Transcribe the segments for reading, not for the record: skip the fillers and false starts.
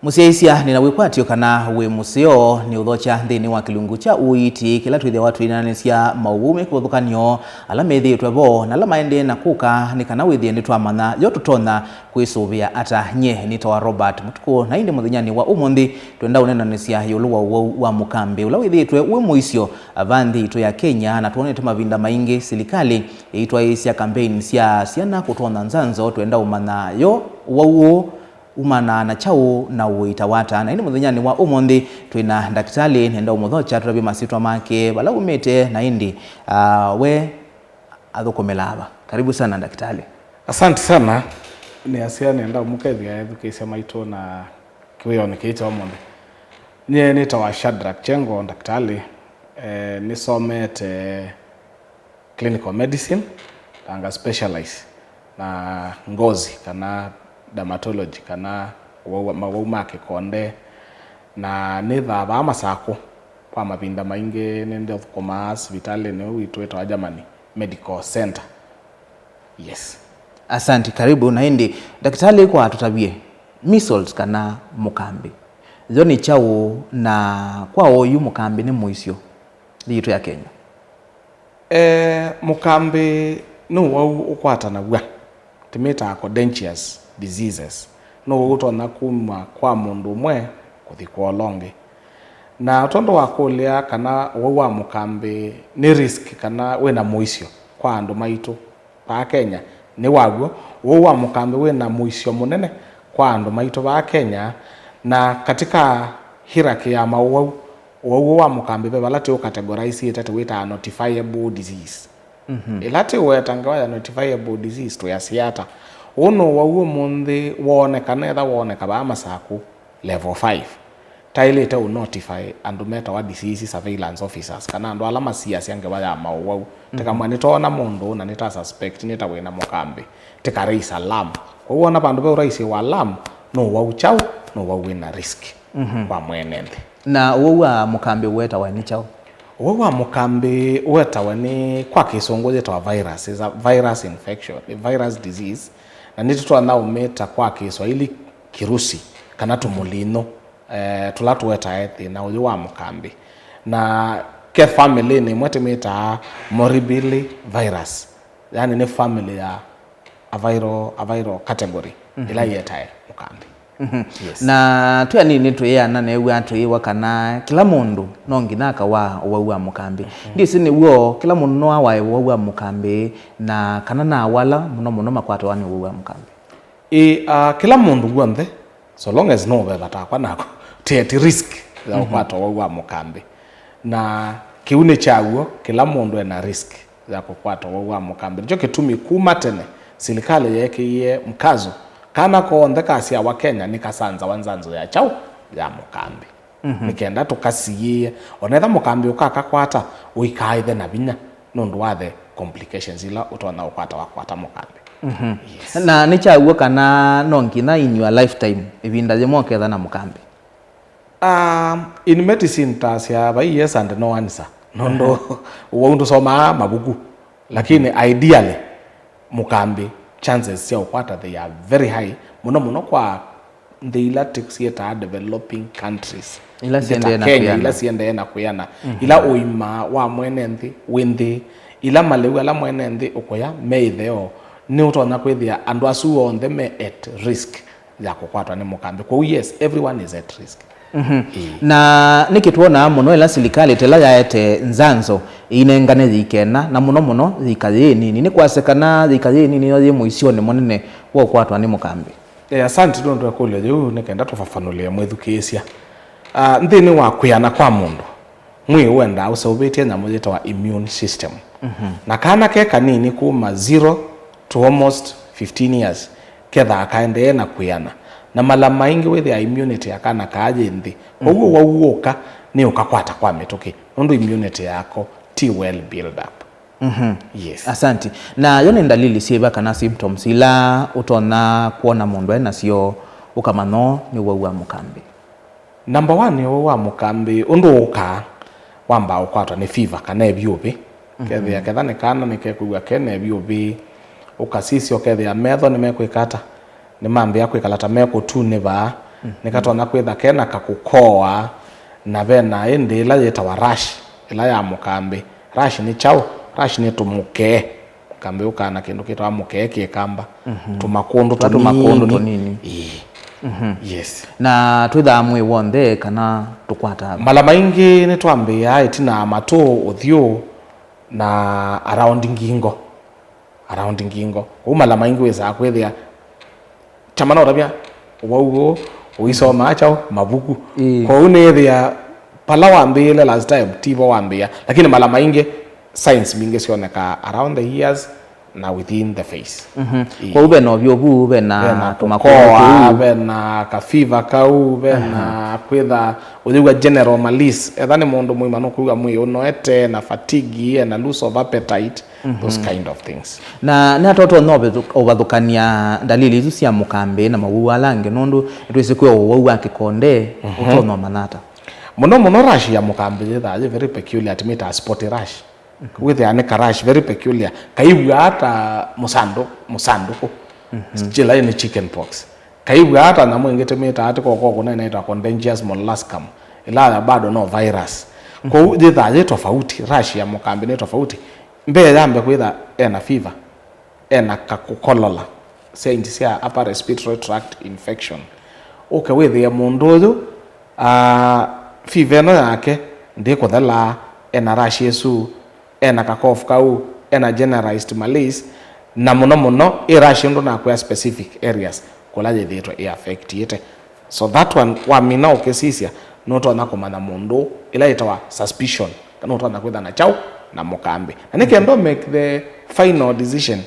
Musiaisia nina wikwatio kana we museo ni uthocha nthini wa kilungu cha uiti kila twithe watu inanesia mauume kuthukanio ala methitwe bo na ala maende na kuka ni kana withie ni twamana yo tutona kwisuvia ata nye ni tawa Robert Mutuku na indi muthinyani wa umundi twenda unenanesia yulu wa mukambi ula withitwe we muisio avanthi itu ya Kenya na tuonete mavinda maingi serikali itwa isia campaign sia siana kutona nzanzo twenda umana yo wauo umana na chau na uitawata na ini muthinyani wa umundi twina daktari nenda umuthocha turabi masitwa make bala umete na indi we athukumelaba. Karibu sana daktari. Asante sana. Ni asia nenda umukethia education maito na kiweo nikiita umundi. Nye nita wa Shadrack Chengo daktari nisomete clinical medicine anga specialize na ngozi kana dermatology kana mauma kikonde na nithaba amasako kwa mabinda maingi nende thukuma hospitali ni uitweta Germany Medical Center. Yes. Asante, karibu na indi daktari kwa tutabie measles kana mukambi zoni chao na kwa oyu mukambi ni muisio liito ya Kenya. Mukambi no wau ukwata na gwa timeta contagious diseases no utona kuma kwa mundu mwe kuthi kwa longe na tondo wakulia kana wa mukambi ni risk kana wena muisio kwa andu maitu pa Kenya ni waguo wa mukambi wena muisio munene kwa andu maitu pa Kenya na katika hierarchy ya mawau wa mukambi be balati ukategorize itete wita notifiable disease ilati wetanga ya notifiable disease to yasiata uno wauo mundi wonekana etha woneka ba masaku level 5 tailete u notify andu meta wa disease surveillance officers kana andu ala masia siange baya mawau tekamwa nitona mundu na nita suspect nita wena mukambi teka raise alarm kwa uona bandu be raise wa alarm no wau chau no wau wina risk kwa mwenende na wa mukambi weta wa ni chau wa mukambi weta wa ni kwa kisungu yeto virus is a virus infection a virus disease na nitutwa na umeta kwa Kiswahili kirusi kana tumulino tulatu weta ethi na uyu wa mukambi na ke family ni mwete meta morbilli virus yani ni family ya a viral category ila yeta mukambi. Yes. Na tuya nini tuyana na ewe atuiwa kana kila mundu nonginaka wa mukambi ndisi ni uo kila mundu no wa mukambi na kana na wala muno makwata wani wa mukambi kila mundu guanthe so long as no beta kwa nako tete risk za kupata wa mukambi na kiune chaguo kila mundu ena risk za kupata wa mukambi njo kitumi kuma tene serikali yake ye mkazo kana konthe kasi ya Kenya nikasanza wanzanzo ya chau ya mukambi nikenda tukasiye onetha mukambi ukakakwata uikaithe na binya nundu wa the complications ila utona ukwata wakwata mukambi. Yes. Na ni chau kana nongina in your lifetime ibinda je moketha na mukambi in medicine tasia by yes and no answer nondo wondu soma mabuku lakini ideally mukambi chances ya ukwata they are very high muno kwa the elatics yet are developing countries ila siende na kuyana ila uima wa mwenenthi windi ila malewa la mwenenthi ukoya meitheo ni utona kwithia andu asu on them at risk ya kukwatwa ni mukambi kwa yes everyone is at risk. Na nikituona muno ila serikali tela yaete nzanzo inengane thikena na muno thikaye nini ni kwasekana thikaye nini yo muisio ni monene wo kwatwa ni mukambi. Asante ndo akole je nikenda tufafanulia mwethukisia nthini wa kuyana kwa mundu mwi wenda usaubete na mojeta wa immune system na kana ke kanini kuma 0 to almost 15 years ketha akaende na kuyana na mala maingi with immunity yakana kaje nthi koguo wauoka ni ukakwata kwa mituki ndo immunity yako ti well build up. Yes. Asante. Na yone ndalili sieba kana symptoms ila utona kuona mundu ena sio ukamano ni wa mukambi. Number 1 ni wa mukambi undu uka wamba ukwatwa ni fever kana ebiubi kethe ketha kana nikekuwa kene ebiubi ukasisi okethe metho ni mekwikata ni mambe yakwe kalata meko tu neba nikatona kwitha kena kakukoa na bena indi ila yetawa rash ila ya mukambi. Rash ni chao, rash ni tumuke mukambi ukana kindu kitwa muke kikamba tumakundu tonini. Yes. Na twitha mwe wonde kana tukwata mala maingi ni twambia itina mato uthio na around ngingo mala maingi weza kwithia chamana urabia waugo uisoma chao mabuku kwa unethia pala wambile last time tivo wambia lakini mala maingi science mingi sioneka around the ears na within the face. Kwa ube no byobu ube na tumakoa ube na kafiva kau ube na kwitha uthiwa general malaise ethani mundu mwima no kuga mwi unoete na fatigue na loss of appetite those kind of things. Na toto no obathukania dalili izu cia mukambi na mawu alange nondu twese kwe owu akikonde utono manata muno rash ya mukambi that is very peculiar to meet a spot rash with an rash very peculiar kaibu hata musanduku chila ni chicken pox kaibu hata na mwingete meta hata kwa kuna inaitwa contagious molluscum ila bado no virus kwa hiyo that tofauti rash ya mukambi ni tofauti mbe yambe kwitha ena fever ena kakukolola sia upper respiratory tract infection okay with ya mundu fever no yake ndiko dhala ena rash yesu ena kakof kau ena generalized malaise na muno rash ndo na kwa specific areas kolaje thitwa affect yete so that one wa mina okesisia noto na komana mundu ila itawa suspicion kana utaona kwitha na chao na mukambi and they can make the final decision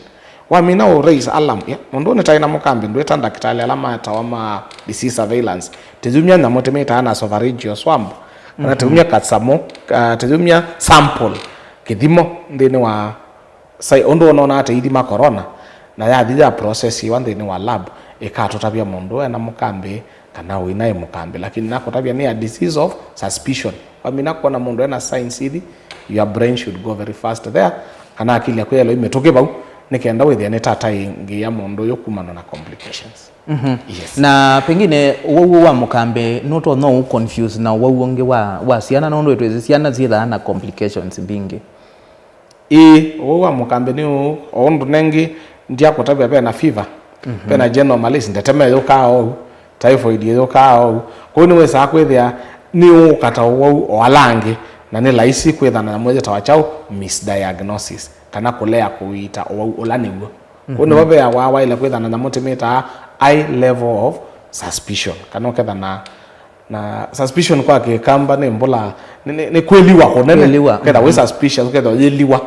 wa mina o raise alarm mundu ne taina mukambi ndo etanda kitale alama tawama disease surveillance tezumya na motemeta ana sopharyngeal swamp na tezumya katsamo tezumya sample kithimo ndini wa sai ondo onona ate ithima corona na ya thija process wa ndini wa lab ikatotabia mundu na mukambi kana wina mukambi lakini nakotabia ni a disease of suspicion wa mina kuona mundu na signs hivi your brain should go very fast there kana akili yako yalo imetoke bau nikaenda with the tata ingi ya mundu yokumana na complications. Yes. Na pengine wowo wa mukambe noto no confuse na wowo nge wa siana nondo etweze siana zila na complications bingi wowo wa mukambe ni ondo nengi ndia kotabia pe na fever pe na general malaise ndeteme yokao typhoid yokao ko ni wesa kwethia ni ukata wowo alange na ni laisi kwetha na mmoja tawachao misdiagnosis kana kulea kuita olaniwo kuno babe ya wawa ile kwetha na motimeta high level of suspicion kana ketha na suspicion kwa ke kamba ne mbola ni kweliwa konene ketha we suspicious ketha yeliwa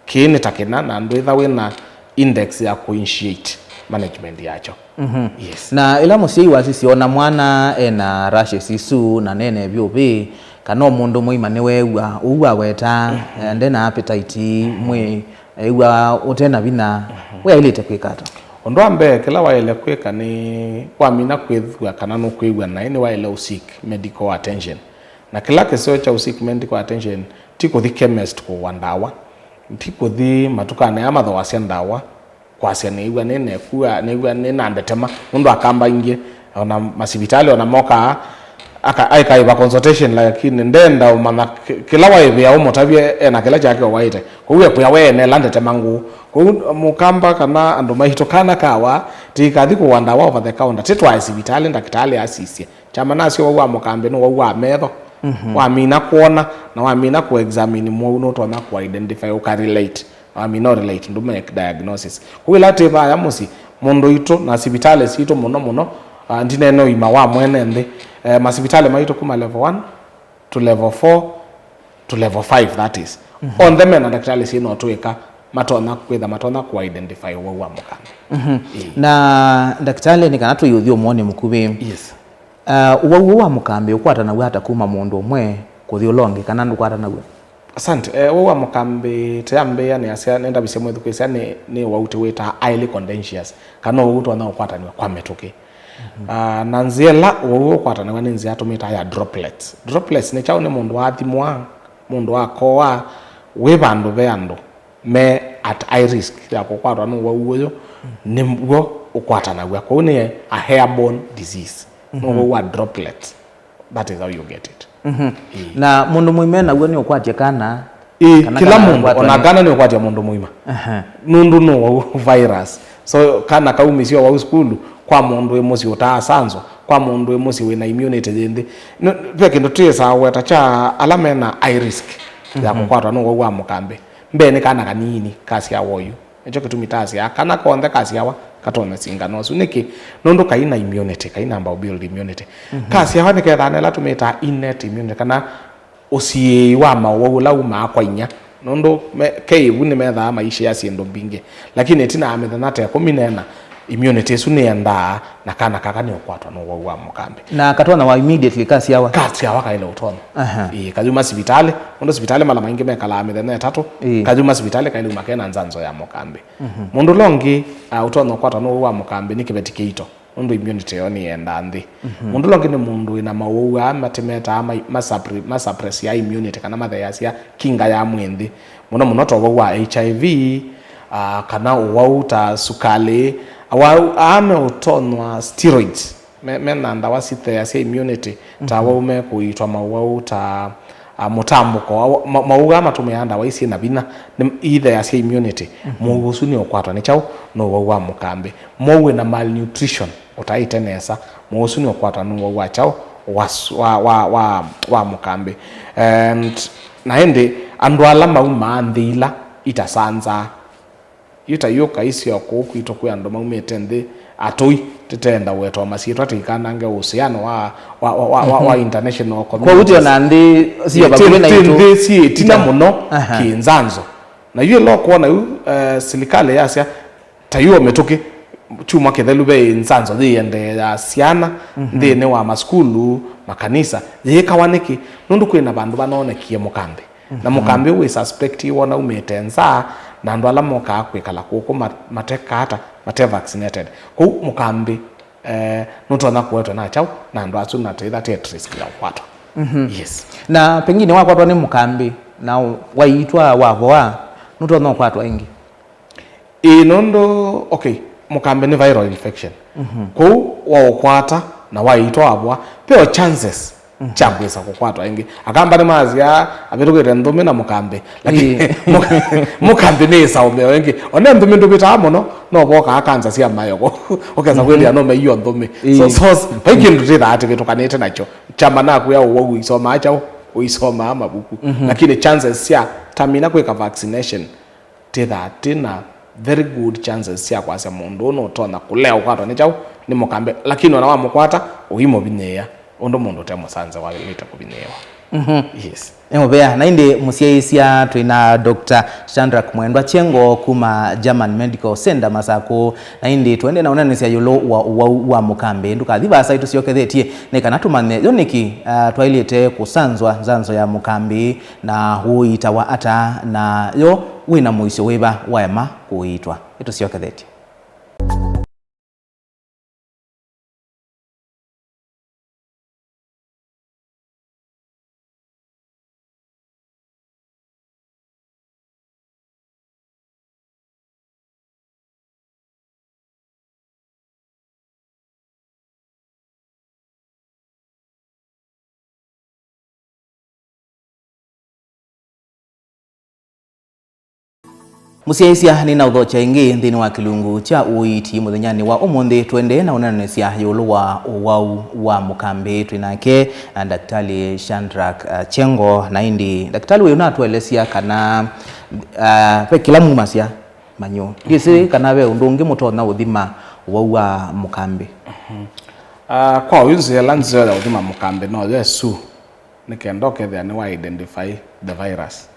kini takena na ndo itha we na index ya kuinitiate management yacho. Yes. Na ila musii wasisiona mwana ena rashes isu na nene byobe kana mundu muima niwe uwa weta ndena appetite mwe ewa utena bina we ilete kwikata ondo ambe kila waile kweka ni kwa mina kwethwa kana no kwegwa na ni waile usik medical attention na kila kesho cha usik medical attention tiko the chemist ko wandawa tiko the matukane ama tho wasia ndawa kwa sia ne igwa nene kuwa ne igwa nena ndetema mundu akamba ingie ona masibitali ona moka aka iba consultation lakini ndenda umana kila waibe ya umotavye na kila chake waite kuwe kuya wene landete mangu mukamba kana ando mahitokana kawa tikathi kuwanda wa over the counter titwa sibitali ndakitali asisi chama nasio wa mukambe no wa metho wa mina kuona na wa mina ku examine mu no to na ku identify o correlate wa mina relate ndo make diagnosis kuwe late ba ya musi mondo ito na sibitali sito muno ndine no ima wa mwene ndi masibitali maito kuma level 1 to level 4 to level 5 that is on them na daktari sino tuweka matona kwetha matona ku identify wa mukana na daktari ni kana tuyuthio muone mukubi. Yes. Wa mukambe ukwata na hata kuma mundu umwe kuthi ulonge kana ndukwata nawe. Asante wa mukambe tayambe yani asia nenda bisemo edukesa ni waute weta highly contagious kana uto na ukwata ni kwa metoke na nziela wowo kwata na nzi atumita ya droplets ne chao ne mundu athimwa mundu akoa we bandu beando me at high risk ya kukwatwa no wawo nimgo ukwata na kwa ni a airborne disease no wa droplet. That is how you get it. Na mundu muime na uwe ni ukwatia kana kila mundu onagana ni ukwatia mundu muima nundu no virus so kana kaumisio wa skulu kwa mundu emosi utasanzo kwa mundu emosi we na immunity thindi peke ndo twesa weta cha alamena high risk ya kukwatwa no wa mukambe mbene kana kanini kasi ya woyu echo kitumitazi akana konde kasi yawa katone singano suniki nundu kaina immunity kaina ambao build immunity kasi yawa nikethane la tumeta innate immunity kana osie wa mawo la uma kwa inya nundu kei wuni metha maisha ya siendo binge lakini tina amethanate ya kuminena immunity sunienda na kana kakani okwatwa no wa mukambe na katona wa immediately kasi yawa kaile utono kajuma hospitali ndo hospitali mala maingi mekala amethene tatu kajuma hospitali kaile umakena nzanzo ya mukambe mundu longi utono okwatwa no wa mukambe nikibetikeito ndo immunity yoni enda ndi mundu longi ni mundu ina mawuwa matemeta masuppress ya immunity kana mathayasya kinga ya mwendi muno to wa HIV kana uwauta sukali ame utonwa steroids mena ndawa sithayasya immunity tawa ume kuitwa mawauta mutambuko mauga matumeyanda waisi na bina ithayasya immunity mugusu ni okwatwa ni chao no wa mukambe mowe na malnutrition utaitenesa mugusu ni okwatwa no wa chao wa mukambe and naende andwala mauma andila itasanza yuka isi yoku itoku ya ndoma umetende atoi tetenda weto masitwa tikanange uhusiano wa international community kwa uti na ndi sio bagule na itu si tina muno kinzanzo na yue lo kuona silikale yasya tayo metoke chuma kethelube nzanzo thiende ya siana thine wa maskulu makanisa yekawaniki nundu kwina bandu banonekie mukambe na mukambe we suspect wona umetenza na ndo ala moka kwikala kuko matekata mate vaccinated ku mukambe nutona kuwetwa na chao na ndo asu na tetha risk ya kwatwa yes na pengine wakwatwa ni mukambe na waitwa wavoa nutona kwatwa ingi inondo okay mukambe ni viral infection ku waokwata na waitwa wavoa peo chances chambwesa kukwatwa ingi akamba ni mazia abetugere ndume na mukambe lakini mukambe ni saume wengi one ndume ndubita mono no boka akanza sia mayoko okeza kweli ano me iyo ndume so peki nduti that getukanete nacho chamba na kuya uwo isoma acha uisoma amabuku lakini chances sia tamina kweka vaccination tina very good chances sia kwasa mundu no tona kulea ukwatwa ni chao ni mukambe lakini ona wa mukwata uimo bineya ondo mundu temo sanza wa lita kubinewa yes Bea na indi musiaisia tuina Dr. Chandrak Mwendwa Chengo kuma German Medical Center Masako na indi tuende na unanesia yulo wa mukambe nduka thiba saitu siokethetie nekana tumane yoniki twailite kusanzwa nzanzo ya mukambe na huita wa ata na yo wina muisyo weba waema kuitwa ito siokethetie Musiaisia ni na uthocha ingi nthini wa kilungu cha uiti muthenyani wa umundi twende na unanesia yulu wa mukambe twinake Daktari Chandrak Chengo na indi daktari we unatuelesia kana pe kila mumasia manyo gisi kana we undungi mutona uthima wa mukambe kwa uzi lanzo ya uthima mukambe no yesu nikendoke thia ni wa identify the virus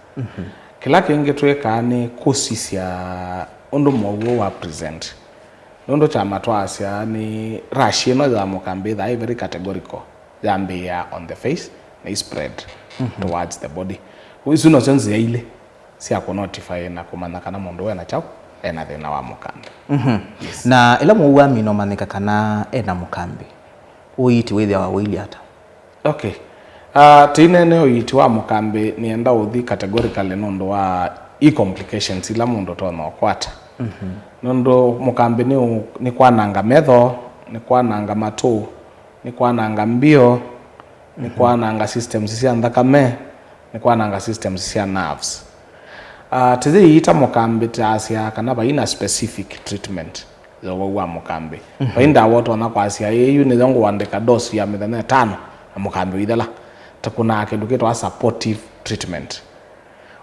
kila kingi tweka ni kusisia ondo mwogo wa present nondo chama twasya ni rash no za mukambe that very categorical yambia on the face na spread towards the body uisu no sense ya ile si ako notify na kumana kana mundu wena chao ena thina wa mukambe yes. Na ila muwa mino manika kana ena mukambe uiti withia wa wili hata okay tinene uiti wa mukambe ni enda uthi categorically nondo wa complications ila mundu tona kwata nondo mukambe ni kwananga metho ni kwananga matu ni kwananga mbio ni kwananga systems cia thakame ni kwananga systems cia nerves tizi ita mukambi tasia kana baina specific treatment zo wa mukambi bainda woto na kwasia yeyu ni zongo wandika dose ya methane 5 na mukambi idala takuna kindu kitwa supportive treatment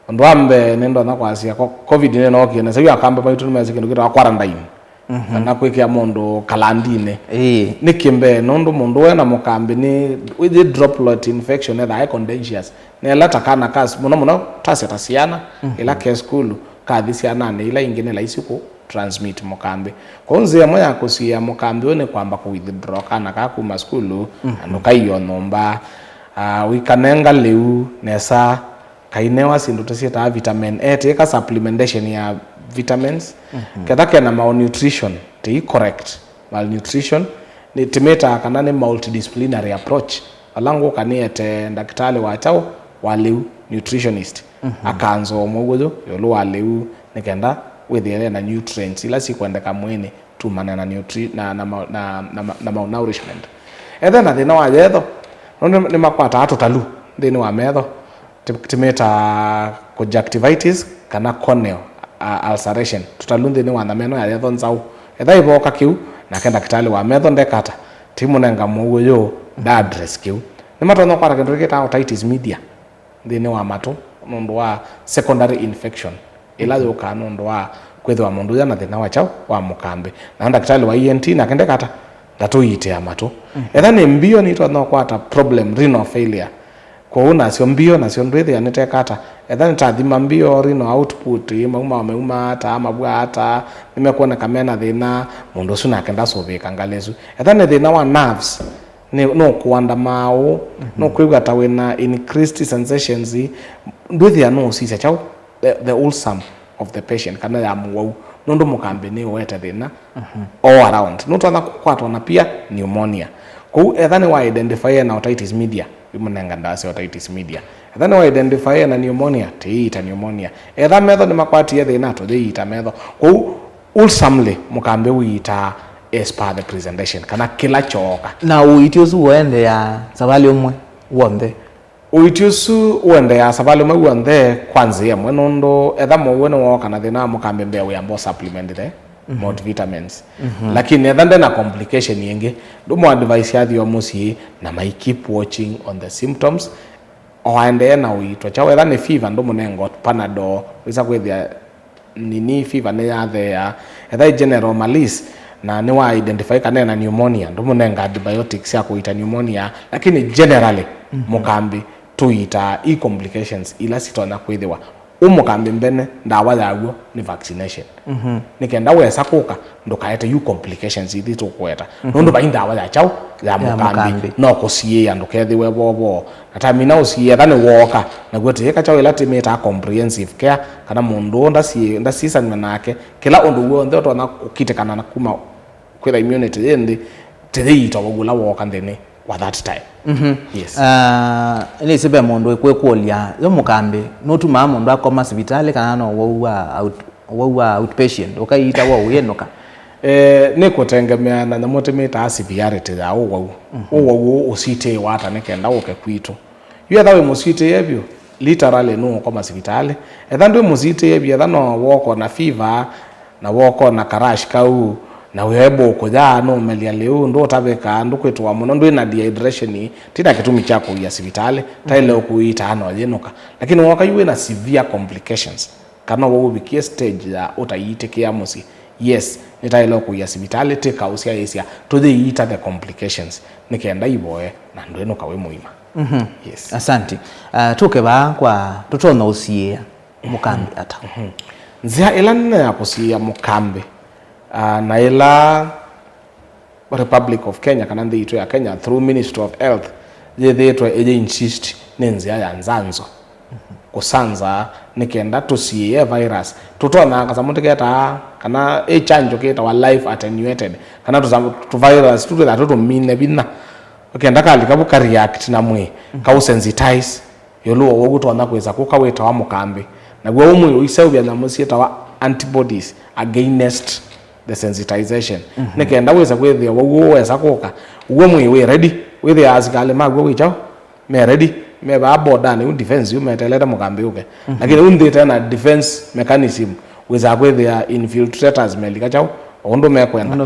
ndo ambe nendo na kwasia covid ne no kiene sayo akambe baitu mezi kindu kitwa quarantine na kwekia mondo kalandine ni kimbe nondo mondo wena mukambi ni with the droplet infection that are contagious ne lata kana kas muno tasiana ila ke school ka thisiana ne ila ingine la isiku transmit mukambi konze moya kusia mukambi one kwamba ku withdraw kana ka kuma school anokayo nomba wikanenga leu nesa kainewa sindu tasieta vitamin A teka supplementation ya vitamins kadha na malnutrition te correct malnutrition ni timeta kana ni multidisciplinary approach alango kaniete daktari wa chao waleu nutritionist akanzo mwogo yolo waleu nikenda wethere na nutrients ila si kwenda kamwene tu mana na na malnourishment na thina wa yetho ni makwata atotalu thini wa metho timeta conjunctivitis kana corneal ulceration tutalundi ni wana meno ya yetho nzau iboka kiu na kenda kitali wa metho ndekata timu nenga mugo yo da address kiu ni matono kwa kindu kita otitis media thini wa mato nondo wa secondary infection ila yo kana nondo wa kwethwa mundu ya na thina wa chao wa mukambe na ndakitali wa ENT na kenda kata ndatuite ya mato ni mbio ni to no kwata problem renal failure kwa una sio mbio na sio ndwethe anitekata ni tathima mbio renal output mauma ta mabwa hata nimekuona kamena thina mundu suna kenda soveka ngalezu ni thina wa nerves no kuanda mao no kwigwa ta wena increased sensations ndwethe no sisa chao the wholesome of the patient kana ya muwau nondo mukambe ni weta thina all around no twana kwatwa na pia pneumonia kwa ni wa identify na otitis media bimunenga ndase otitis media ni wa identify na pneumonia teita pneumonia metho ni makwati ya thina to theita metho kwa ulsamely mukambe uita as per the presentation kana kila choka na uitiosu wende ya sabali umwe wonde uitiosu wende ya sabali umwe wonde kwanza ya mwenondo mwe woka na thina mukambe mbea ya mbo supplement the multivitamins lakini na complication yenge ndumo advice ya thio musi na mai keep watching on the symptoms oende na uitwa chawe ni fever ndumo nengo panadol wisa kwethia nini fever ne ya there general malaise na ni wa identify kana na pneumonia ndumo nenga antibiotics ya kuita pneumonia lakini generally mukambi tuita complications ila sitona kwethwa umukambi mbene ndawa yaguo ni vaccination nikenda wesa kuka ndukaete complications ithi tukweta nundu baindawa ya chao ya mukambi no kusie andu kethiwe bobo natamina usie thani woka na gweteka chao ila timeta comprehensive care kana mundu ndasisana nake kila undu wothe utona ukitekana na kuma kwitha immunity yendi tithi wagula woka ndene wa that time yes ni sibe mundu ekwekuolia yo mukambi no tuma mundu akoma hospitali kana no wa outpatient ukaita wa uyenoka ni kutengemea na motimeta severity ya uwa usite wata nekenda uke kwitu yu thawe musite yebyo literally no koma hospitali ndwe musite yebyo no woko na fever na woko na karash kau na webo koja no melia leo ndo tabeka ndo kwetwa muno ndo ina dehydration tina kitumi chako ya hospitali taile kuita ano yenoka lakini waka yuwe na severe complications kana wo bikie stage ya utaitekea musi yes nitaile ku ya hospitali teka usia yesia to the complications nikenda iboe na ndo enoka we muima yes asante tuke ba kwa tutona usie mukambi ata nzia elana ya kusia mukambi na ila Republic of Kenya kana ndiitwa ya Kenya through Ministry of Health yetwa insist nenzia ya nzanzo kusanza nikenda tusie virus tutona kasamuntu keta kana chanjo keta wa life attenuated kana tu virus tutu that to mine bina ukenda kali kabuka react na mwe ka sensitize yolo wogutona kweza kukaweta wa mukambi na gwe umwe uisebya na musieta wa antibodies against the sensitization nikenda weza kwithia wo weza kuka uwe mwi ready withia asikale magwo wichao me ready me ba boda ni defense umeteleta mukambi uke lakini undi tena defense mechanism weza kwithia infiltrators melika chao ondo mekwenda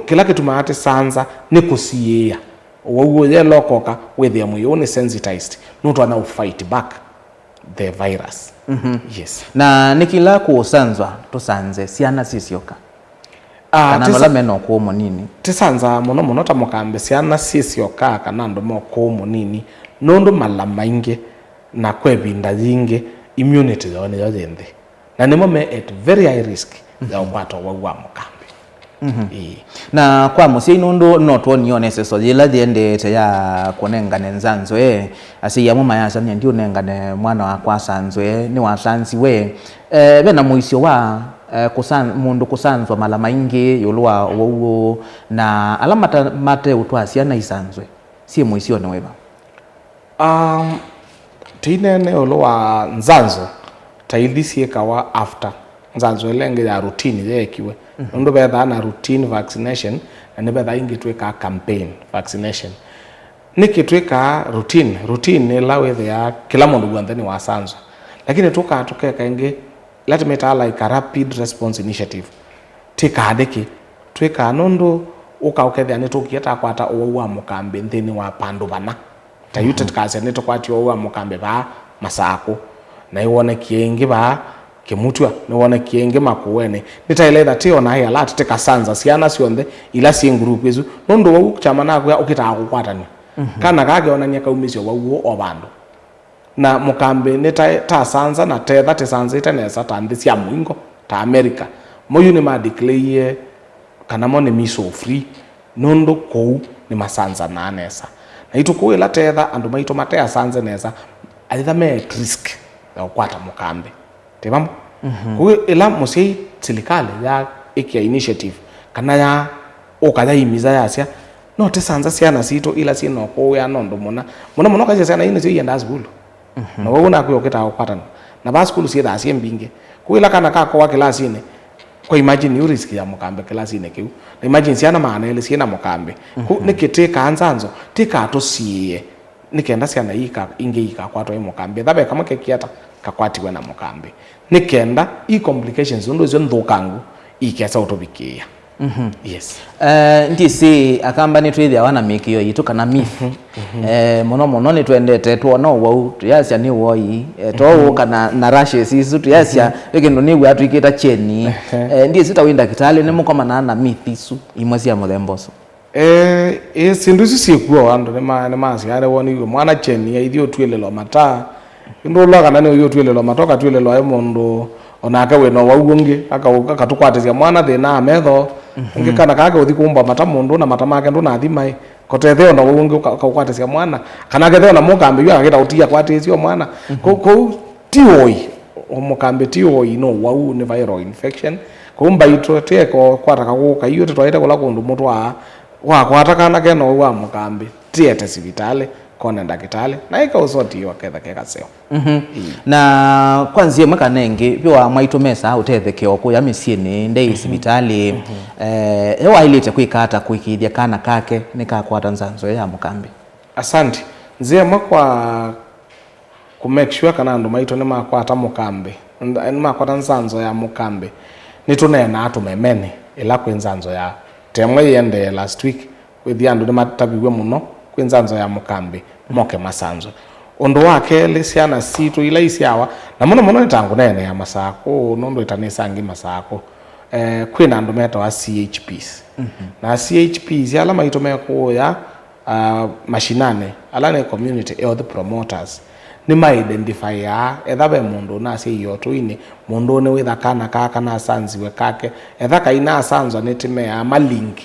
kila kitu maate sanza ni kusiia wo ye lokoka withia mwi ni sensitized not ana fight back the virus. Yes. Na nikila kusanzwa tusanze siana sisioka. Kana nola meno kuomo nini? Tisanza muno ta mukambe siana sisioka kana ndo mo kuomo nini. Nondo malama inge na kwebinda yinge immunity yone yozende. Na nimo me at very high risk ya ukwato wa mukambe. Na kwa musi nondo noto nione seso yela diende te ya konengane nzanzwe asi ya mama ya sanya ndio nengane mwana wa kwa sanzwe ni wa sansi we bena muisio wa mundu kusanzwa mala maingi yolwa wo na alama mate utwasi ana isanzwe si muisio ne weba tinene olwa nzanzo tailisi kawa after nzanzo lenge ya routine yekiwe ndo betha na routine vaccination na betha ingitweka campaign vaccination nikitweka routine la wetha kila mundu gwanthani wa sanzo lakini tukeka ingi let me tell like a rapid response initiative tikadeki tweka nondo ukaukedha ni tukieta kwata owa mukambe nthini wa pandu bana tayute tukase ni tukwati owa mukambe ba masako na iwone kiengi ba kimutwa niwone kienge makuwene nitaeleza tio na haya lati tekasanza siana sionthe ila si group ezu nondo wa chama nako ya ukita akukwatani kana kage onania kaumisyo wauo obandu na mukambe nita sanza na tetha tisanza itanesa tanthi cia mwingo ta America moyu ni ma declare kana mone miso free nondo kou ni masanza na anesa na ituko ila tetha andu maito matea sanza nesa aitha me risk ya ukwata mukambe tebamo kwa ila musi serikali ya ikia initiative kana ya okaya imiza yasia no tesanza siana sito ila sino ko ya nondo mona kaje sana ine sio yenda school na wewe unakuyo kita kupata na ba school sie da sie mbinge kwa ila kana kako wa class ine kwa imagine you risk ya mukambe class ine kiu na imagine siana maana ile siena mukambe nikiteka anzanzo tika to sie nikenda siana yika inge yika kwa to mukambe dabe kama kekiata kakwatiwe na mukambe nikenda i complications ndo zo nthukangu ikiasa utobikia yes ndisi akamba ni twithia wana mikio yitu kana myth mono ni twendete tuona wau tuyasya ni woi to kana na rashes isu tuyasya ikindu ni gwa twikita cheni ndisi tawinda kitale ni mukoma na myth isu imwasi ya muthemboso sindu sikuwa andu ni masi are woni mwana cheni ya ithio twilelo mata ndo la kana ni yo twilelo matoka twilelo ayo mundu onaka we no wauonge akatukwatizia mwana thina ametho ngikana kage uthi kumba mata mundu na mata make ndo na thimai kotetheo no wauonge akakwatizia mwana kana getheo na mukambe yu agita utia kwatizio mwana ko tioi omukambe tioi no wau ni viral infection ko mbaito teko kwataka guka iyo twaite kula kundu mutwa wa kwatakana keno wa mukambe tiete sivitale kona ndakitale na ika usoti waketha kekaseo na kwanzie mwaka nengi piwa mwaitu mesa utethekeo kuya misieni ndei sibitali hewa ilite kuikata kuikithia kana kake nikakwata nzanzo ya mukambi asante nzia mwakwa kumake sure kana andu maitu nimakwata mukambi nimakwata nzanzo ya mukambi nitunena atumemene ila kwinzanzo ya temwe yende last week with andu nimatabiwe muno kwinzanzo ya mukambi moke masanzo ondo wake lesiana situ ila isiawa na muno itangu nene ya masako nondo itanisangi masako kwina andu meta wa CHPs na CHPs yala maitome ko ya mashinane ala ne community health promoters ni ma identify ya ethabe mundu na se yoto ine mundu ne witha kana kaka na sanziwe kake etha kaina sanzo netime ya malink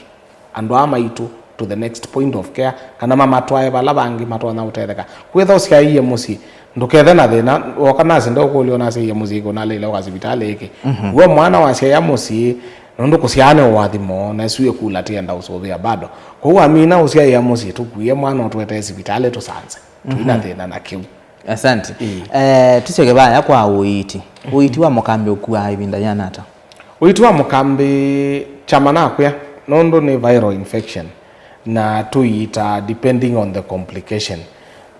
andu amaitu to the next point of care kana mama twae bala bangi matwana utetheka kwetha usia iye musi ndukethe na thina wakana sindo kulio na se iye musi ko na lele wa hospital eke we mwana wa sia ya musi ndo kusiane wathimo na suye kula tienda usovia bado kwa amina usia ya musi tukuye mwana utwete hospital tusanze tuina thina na kiu asante tusioke baya kwa uiti wa mukambi ukua ibinda yanata uiti wa mukambi chamana kwya nondo ni viral infection na tuita depending on the complication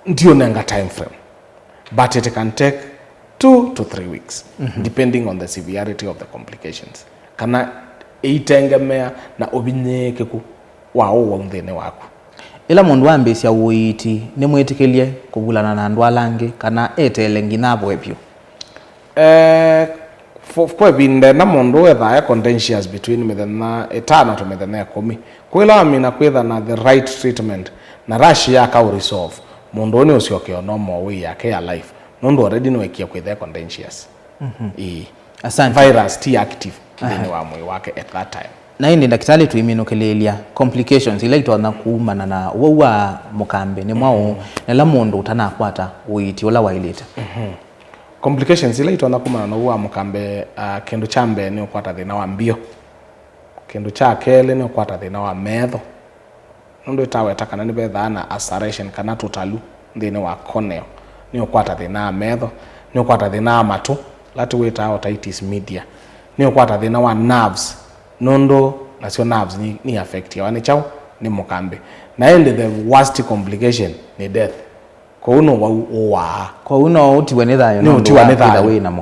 ndio nenga time frame, but it can take 2 to 3 weeks depending on the severity of the complications. Kana itengemea na obinyeke ku wao wonthene waku. Ila mundu ambisya uiti ni mwitikilie kuvulana na andu alangi kana etele nginabo epyo? Kwa binde na mundu wetha contentious between mithenya 5 to mithenya 10 kwila amina kwitha na the right treatment na rush ya ka resolve mundu ni ucio kionomo wi yake ya life nundu already no ekia kwitha contentious. Asante. Virus T active ni wa mwili wake at that time. Na hindi daktari tuiminukilelia complications ila itona kuumana na wa mukambe ni mwao nela mundu utanakwata uiti ula wailite. Complications ila itona kumana na wa mukambe kindu cha mbe ni ukwata thina wa mbio, kindu cha kele ni ukwata thina wa metho nundu itaweta kana ni betha na ulceration kana tutalu thina wa cornea ni ukwata thina wa metho, ni ukwata thina wa matu lati weta otitis media, ni ukwata thina wa nerves nondo nasio nerves ni affect ya wani chao ni mukambe na end the worst complication ni death kwa uno wa kwa uno utiwe ni thayo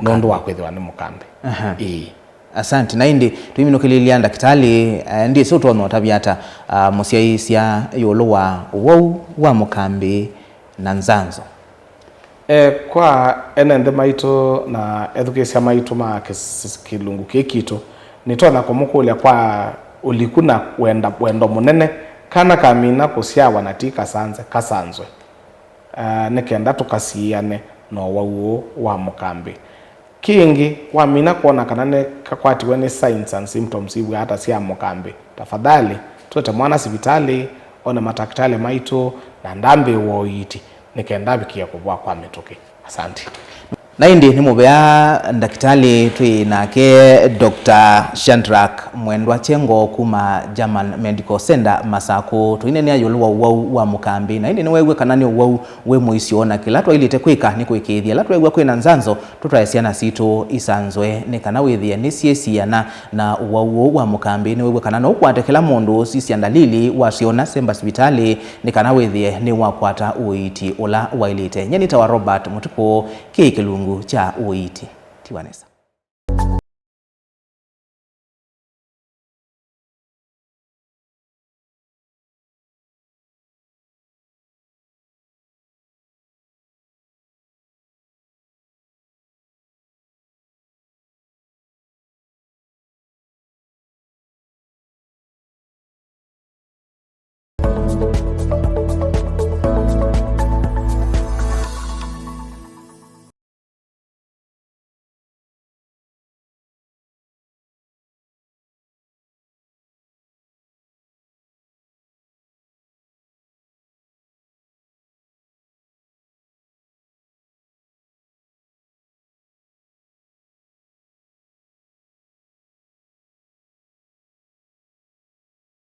nondo wa kwithwa ni mukambe. Asante. Na hindi tuiminukilelia daktari ndi sio tuona tabiata musiaisya yolo wa wau wa mukambe na nzanzo. Kwa enende maito na education maito ma kilungu kekito nitona kumukulia kwa ulikuna wendo munene kana kamina kusiawa natika kasanzwe nikenda tukasiane no wauo wa mukambi kingi wamina kuona kana ne kakwati wene signs and symptoms iwe hata sia mukambi tafadhali tuete mwana sibitali ona madaktari maito na ndambe woiti nikenda bikia kubwa kwa metoke. Asante. Na hindi ni mubea daktari tui nake Dr. Shadrack Mwendwa Chengo kuma German Medical Center Masako tuine ni ayulu wau wa mukambi na hindi ni wewe kanani wau we muisiona kila twa ilite kwika ni kwikithia la wewe kwina nzanzo tutwaesiana situ isanzwe ni kana withia ni siesiana na wau wa mukambi ni wewe kanana ukwate kila mundu sisi andalili wasiona semba hospitali ni kana withie ni wakwata uiti ula wailite nyenita wa Robert Mutuko kilungu cha uiti Tiwanesa.